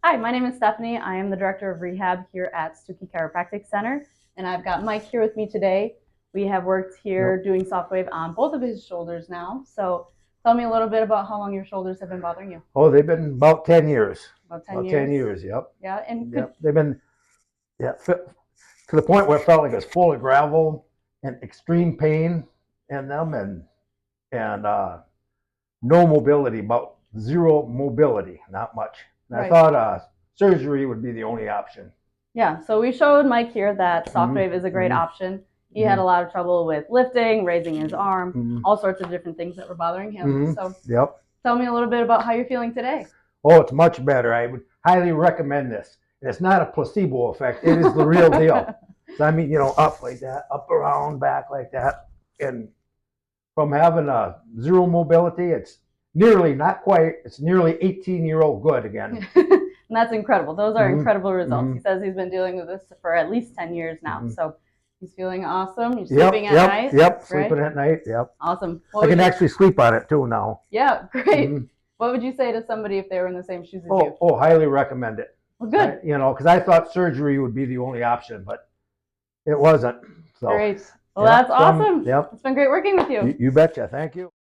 Hi, my name is Stephanie. I am the Director of Rehab here at SWTRT Chiropractic Center, and I've got Mike here with me today. We have worked here doing SoftWave on both of his shoulders now. So tell me a little bit about how long your shoulders have been bothering you. Oh, they've been about 10 years. About 10 years? 10 years, yep. Yeah, and yep. They've been to the point where it felt like it was full of gravel and extreme pain in them and no mobility, about zero mobility, not much. And Right. I thought surgery would be the only option. Yeah, so we showed Mike here that SoftWave is a great option. He had a lot of trouble with lifting, raising his arm, all sorts of different things that were bothering him. So tell me a little bit about how you're feeling today. Oh, it's much better. I would highly recommend this. And it's not a placebo effect. It is the real deal. So I mean, you know, up like that, up around, back like that. And from having a zero mobility, it's nearly, not quite, it's nearly 18-year-old good again. And that's incredible. Those are incredible results. He says he's been dealing with this for at least 10 years now. So he's feeling awesome. He's sleeping at night. Yep, sleeping at night. Yep. Awesome. I can actually sleep on it too now. Yeah, great. What would you say to somebody if they were in the same shoes as you? Oh, highly recommend it. Well, good. You know, because I thought surgery would be the only option, but it wasn't. So, great. Well, that's awesome. Yep. It's been great working with you. You betcha. Thank you.